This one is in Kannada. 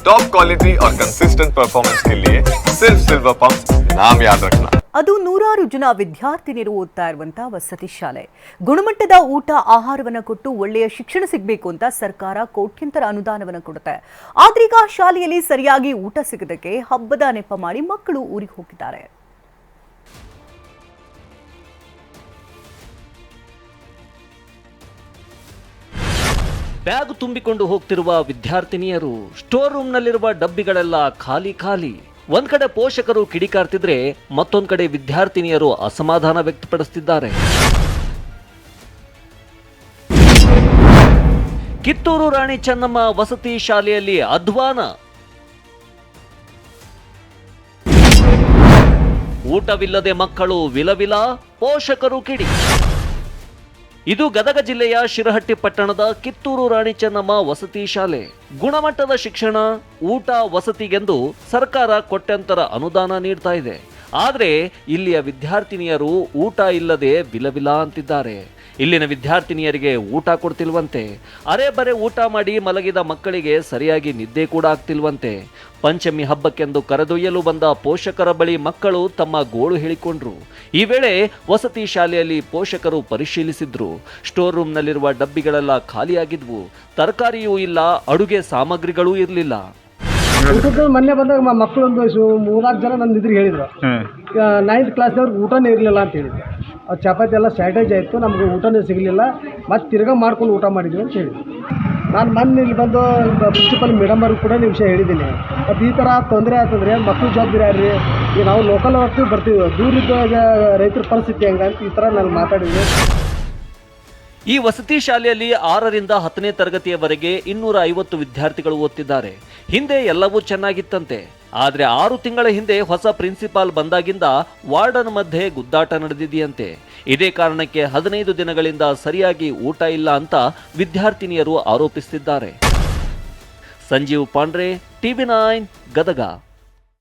टॉप क्वालिटी और कंसिस्टेंट परफॉर्मेंस के लिए सिर्फ सिल्वर पंप नाम याद रखना। ಅದು ನೂರಾರು ಜನ ವಿದ್ಯಾರ್ಥಿನಿಯರು ಓದ್ತಾ ಇರುವಂತಹ ವಸತಿ ಶಾಲೆ. ಗುಣಮಟ್ಟದ ಊಟ ಆಹಾರವನ್ನು ಕೊಟ್ಟು ಒಳ್ಳೆಯ ಶಿಕ್ಷಣ ಸಿಗಬೇಕು ಅಂತ ಸರ್ಕಾರ ಕೋಟ್ಯಂತರ ಅನುದಾನವನ್ನು ಕೊಡುತ್ತೆ. ಆದ್ರೀಗ ಶಾಲೆಯಲ್ಲಿ ಸರಿಯಾಗಿ ಊಟ ಸಿಗದಕ್ಕೆ ಹಬ್ಬದ ನೆಪ ಮಾಡಿ ಮಕ್ಕಳು ಊರಿಗೆ ಹೋಗಿದ್ದಾರೆ. ಬ್ಯಾಗ್ ತುಂಬಿಕೊಂಡು ಹೋಗ್ತಿರುವ ವಿದ್ಯಾರ್ಥಿನಿಯರು, ಸ್ಟೋರ್ ರೂಮ್ನಲ್ಲಿರುವ ಡಬ್ಬಿಗಳೆಲ್ಲ ಖಾಲಿ ಖಾಲಿ. ಒಂದ್ ಕಡೆ ಪೋಷಕರು ಕಿಡಿಕಾರ್ತಿದ್ರೆ ಮತ್ತೊಂದ್ ಕಡೆ ವಿದ್ಯಾರ್ಥಿನಿಯರು ಅಸಮಾಧಾನ ವ್ಯಕ್ತಪಡಿಸುತ್ತಿದ್ದಾರೆ. ಕಿತ್ತೂರು ರಾಣಿ ಚೆನ್ನಮ್ಮ ವಸತಿ ಶಾಲೆಯಲ್ಲಿ ಅಧ್ವಾನ. ಊಟವಿಲ್ಲದೆ ಮಕ್ಕಳು ವಿಲವಿಲ, ಪೋಷಕರು ಕಿಡಿ. ಇದು ಗದಗ ಜಿಲ್ಲೆಯ ಶಿರಹಟ್ಟಿ ಪಟ್ಟಣದ ಕಿತ್ತೂರು ರಾಣಿ ಚೆನ್ನಮ್ಮ ವಸತಿ ಶಾಲೆ. ಗುಣಮಟ್ಟದ ಶಿಕ್ಷಣ, ಊಟ, ವಸತಿಗೆಂದು ಸರ್ಕಾರ ಕೋಟ್ಯಂತರ ಅನುದಾನ ನೀಡ್ತಾ ಇದೆ. ಆದರೆ ಇಲ್ಲಿಯ ವಿದ್ಯಾರ್ಥಿನಿಯರು ಊಟ ಇಲ್ಲದೆ ವಿಲವಿಲ ಅಂತಿದ್ದಾರೆ. ಇಲ್ಲಿನ ವಿದ್ಯಾರ್ಥಿನಿಯರಿಗೆ ಊಟ ಕೊಡ್ತಿಲ್ವಂತೆ. ಅರೆ ಬರೆ ಊಟ ಮಾಡಿ ಮಲಗಿದ ಮಕ್ಕಳಿಗೆ ಸರಿಯಾಗಿ ನಿದ್ದೆ ಕೂಡ ಆಗ್ತಿಲ್ವಂತೆ. ಪಂಚಮಿ ಹಬ್ಬಕ್ಕೆಂದು ಕರೆದೊಯ್ಯಲು ಬಂದ ಪೋಷಕರ ಬಳಿ ಮಕ್ಕಳು ತಮ್ಮ ಗೋಳು ಹೇಳಿಕೊಂಡ್ರು. ಈ ವೇಳೆ ವಸತಿ ಶಾಲೆಯಲ್ಲಿ ಪೋಷಕರು ಪರಿಶೀಲಿಸಿದ್ರು. ಸ್ಟೋರ್ ರೂಮ್ನಲ್ಲಿರುವ ಡಬ್ಬಿಗಳೆಲ್ಲ ಖಾಲಿಯಾಗಿದ್ವು. ತರಕಾರಿಯೂ ಇಲ್ಲ, ಅಡುಗೆ ಸಾಮಗ್ರಿಗಳೂ ಇರಲಿಲ್ಲ. ಮೊನ್ನೆ ಬಂದಾಗ ಮಕ್ಕಳು ಒಂದು 3-4 ಜನ ನನ್ನ ಇದ್ರಿಗೆ ಹೇಳಿದ್ರು, 9th ಕ್ಲಾಸ್ದವ್ರಿಗೆ ಊಟನೇ ಇರಲಿಲ್ಲ ಅಂತ ಹೇಳಿದ್ರು. ಅದು ಚಪಾತಿ ಎಲ್ಲ ಸ್ಯಾಟೇಜ್ ಆಯಿತು, ನಮಗೆ ಊಟನೇ ಸಿಗಲಿಲ್ಲ, ಮತ್ತು ತಿರ್ಗಾ ಮಾಡ್ಕೊಂಡು ಊಟ ಮಾಡಿದ್ವಿ ಅಂತ ಹೇಳಿದ್ರು. ನಾನು ಮೊನ್ನೆ ಇಲ್ಲಿ ಬಂದು ಪ್ರಿನ್ಸಿಪಲ್ ಮೇಡಮ್ ಅವ್ರಿಗೆ ಕೂಡ ಈ ವಿಷಯ ಹೇಳಿದ್ದೀನಿ. ಮತ್ತು ಈ ಥರ ತೊಂದರೆ ಆಯ್ತಂದ್ರೆ ಮಕ್ಕಳು ಜವಾಬ್ದಾರಿ ಯಾರು ರೀ? ಈಗ ನಾವು ಲೋಕಲ್ ಹೊತ್ತು ಬರ್ತೀವಿ, ದೂರಿದ್ದ ರೈತರ ಪರಿಸ್ಥಿತಿ ಹೆಂಗಂತ ಈ ಥರ ನಾನು ಮಾತಾಡಿದ್ವಿ. ಈ ವಸತಿ ಶಾಲೆಯಲ್ಲಿ 6ರಿಂದ 10ನೇ ತರಗತಿಯವರೆಗೆ 250 ವಿದ್ಯಾರ್ಥಿಗಳು ಓದ್ತಿದ್ದಾರೆ. ಹಿಂದೆ ಎಲ್ಲವೂ ಚೆನ್ನಾಗಿತ್ತಂತೆ. ಆದ್ರೆ 6 ತಿಂಗಳ ಹಿಂದೆ ಹೊಸ ಪ್ರಿನ್ಸಿಪಾಲ್ ಬಂದಾಗಿಂದ ವಾರ್ಡನ್ ಮಧ್ಯೆ ಗುದ್ದಾಟ ನಡೆದಿದೆಯಂತೆ. ಇದೇ ಕಾರಣಕ್ಕೆ 15 ದಿನಗಳಿಂದ ಸರಿಯಾಗಿ ಊಟ ಇಲ್ಲ ಅಂತ ವಿದ್ಯಾರ್ಥಿನಿಯರು ಆರೋಪಿಸುತ್ತಿದ್ದಾರೆ. ಸಂಜೀವ್ ಪಾಂಡ್ರೆ, TV9 ಗದಗ.